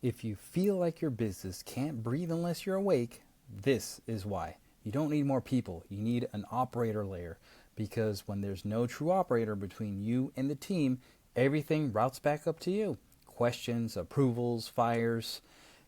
If you feel like your business can't breathe unless you're awake, this is why. You don't need more people, you need an operator layer. Because when there's no true operator between you and the team, everything routes back up to you. Questions, approvals, fires,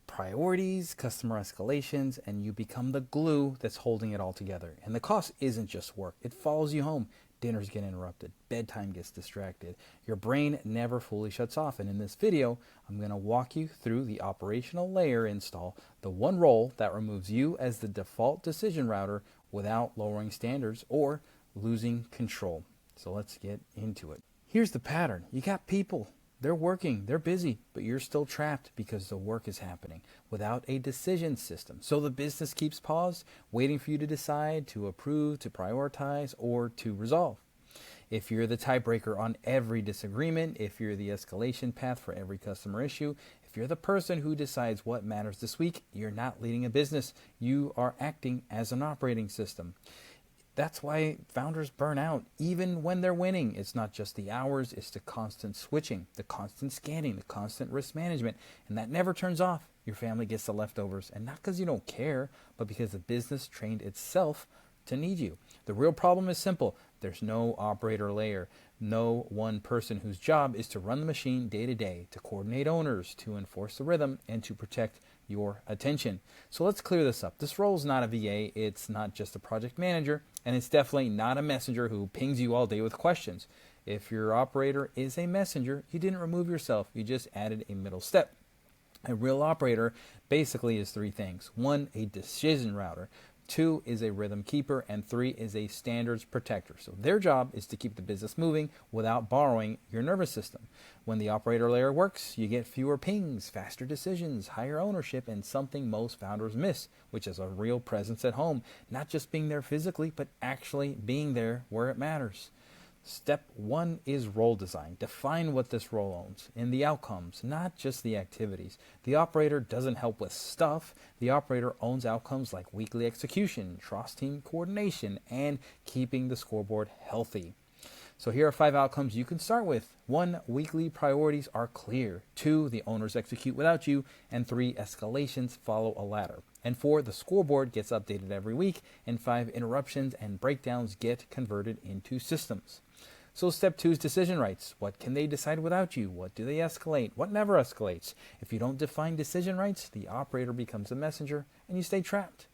priorities, customer escalations, and you become the glue that's holding it all together. And the cost isn't just work, it follows you home. Dinners get interrupted, bedtime gets distracted, your brain never fully shuts off. And in this video, I'm going to walk you through the operational layer install, the one role that removes you as the default decision router without lowering standards or losing control. So let's get into it. Here's the pattern. You got people. They're working, they're busy, but you're still trapped because the work is happening without a decision system. So the business keeps paused, waiting for you to decide, to approve, to prioritize, or to resolve. If you're the tiebreaker on every disagreement, if you're the escalation path for every customer issue, if you're the person who decides what matters this week, you're not leading a business. You are acting as an operating system. That's why founders burn out even when they're winning. It's not just the hours, it's the constant switching, the constant scanning, the constant risk management, and that never turns off. Your family gets the leftovers, and not because you don't care, but because the business trained itself to need you. The real problem is simple. There's no operator layer, no one person whose job is to run the machine day to day, to coordinate owners, to enforce the rhythm, and to protect your attention. So let's clear this up. This role is not a VA, it's not just a project manager, and it's definitely not a messenger who pings you all day with questions. If your operator is a messenger, you didn't remove yourself, you just added a middle step. A real operator basically is three things. One, a decision router. Two is a rhythm keeper, and three is a standards protector. So their job is to keep the business moving without borrowing your nervous system. When the operator layer works, you get fewer pings, faster decisions, higher ownership, and something most founders miss, which is a real presence at home, not just being there physically, but actually being there where it matters. Step one is role design. Define what this role owns and the outcomes, not just the activities. The operator doesn't help with stuff. The operator owns outcomes like weekly execution, cross-team coordination, and keeping the scoreboard healthy. So here are 5 outcomes you can start with. 1, weekly priorities are clear. 2, the owners execute without you. And 3, escalations follow a ladder. And 4, the scoreboard gets updated every week. And 5, interruptions and breakdowns get converted into systems. So step 2 is decision rights. What can they decide without you? What do they escalate? What never escalates? If you don't define decision rights, the operator becomes a messenger and you stay trapped.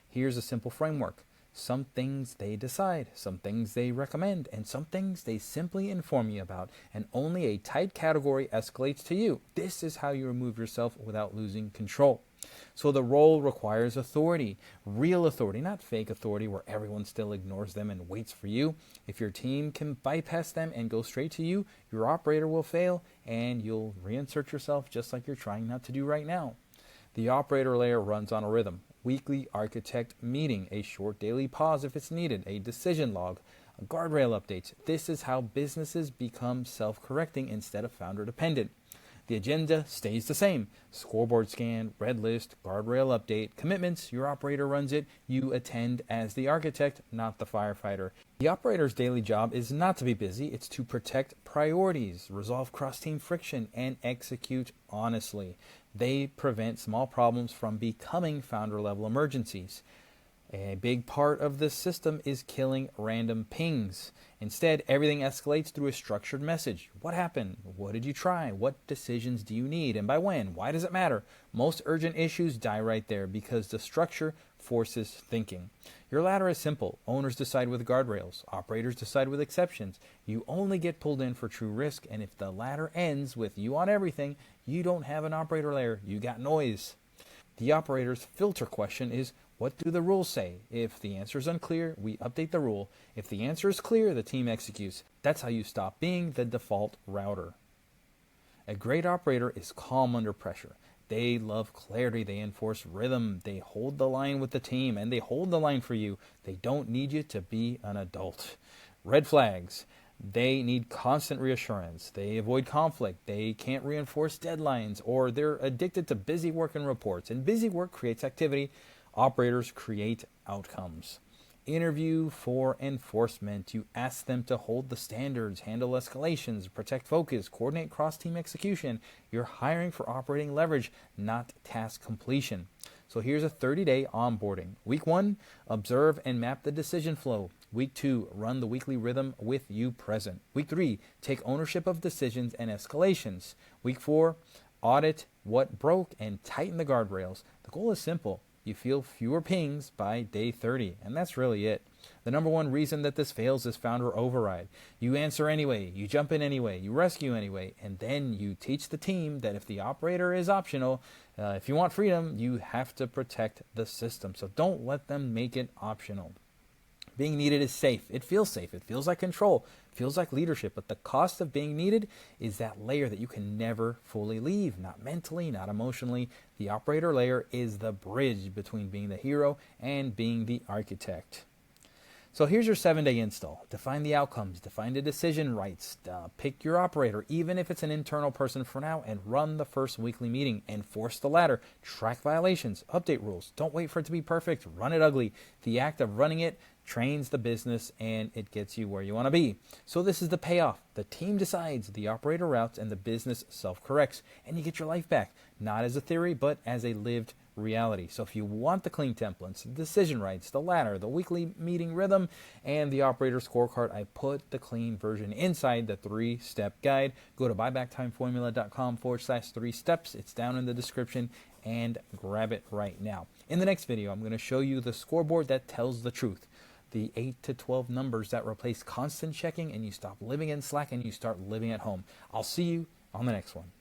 Here's a simple framework. Some things they decide, some things they recommend, and some things they simply inform you about, and only a tight category escalates to you. This is how you remove yourself without losing control. So the role requires authority, real authority, not fake authority where everyone still ignores them and waits for you. If your team can bypass them and go straight to you, your operator will fail and you'll reinsert yourself just like you're trying not to do right now. The operator layer runs on a rhythm. Weekly architect meeting, a short daily pause if it's needed, a decision log, a guardrail updates. This is how businesses become self-correcting instead of founder-dependent. The agenda stays the same. Scoreboard scan, red list, guardrail update, commitments, your operator runs it, you attend as the architect, not the firefighter. The operator's daily job is not to be busy, it's to protect priorities, resolve cross-team friction, and execute honestly. They prevent small problems from becoming founder-level emergencies. A big part of this system is killing random pings. Instead, everything escalates through a structured message. What happened? What did you try? What decisions do you need? And by when? Why does it matter? Most urgent issues die right there because the structure forces thinking. Your ladder is simple. Owners decide with guardrails. Operators decide with exceptions. You only get pulled in for true risk, and if the ladder ends with you on everything, you don't have an operator layer. You got noise. The operator's filter question is, what do the rules say? If the answer is unclear, we update the rule. If the answer is clear, the team executes. That's how you stop being the default router. A great operator is calm under pressure. They love clarity. They enforce rhythm. They hold the line with the team, and they hold the line for you. They don't need you to be an adult. Red flags. They need constant reassurance. They avoid conflict. They can't reinforce deadlines, or they're addicted to busy work and reports. And busy work creates activity. Operators create outcomes. interview for enforcement. You ask them to hold the standards, handle escalations, protect focus, coordinate cross-team execution. You're hiring for operating leverage, not task completion. So here's a 30-day onboarding. Week 1, observe and map the decision flow. Week 2, run the weekly rhythm with you present. Week 3, take ownership of decisions and escalations. Week 4, audit what broke and tighten the guardrails. The goal is simple. You feel fewer pings by day 30, and that's really it. The number one reason that this fails is founder override. You answer anyway, you jump in anyway, you rescue anyway, and then you teach the team that if the operator is optional, if you want freedom, you have to protect the system. So don't let them make it optional. Being needed is safe. It feels safe. It feels like control. It feels like leadership. But the cost of being needed is that layer that you can never fully leave. Not mentally, not emotionally. The operator layer is the bridge between being the hero and being the architect. So here's your 7-day install. Define the outcomes, define the decision rights, pick your operator, even if it's an internal person for now, and run the first weekly meeting. Enforce the ladder, track violations, update rules. Don't wait for it to be perfect, run it ugly. The act of running it trains the business and it gets you where you want to be. So this is the payoff. The team decides, the operator routes, and the business self-corrects. And you get your life back, not as a theory, but as a lived reality. So if you want the clean templates, the decision rights, the ladder, the weekly meeting rhythm, and the operator scorecard, I put the clean version inside the 3-step guide. Go to buybacktimeformula.com/3 steps. It's down in the description and grab it right now. In the next video, I'm going to show you the scoreboard that tells the truth. The 8 to 12 numbers that replace constant checking, and you stop living in Slack and you start living at home. I'll see you on the next one.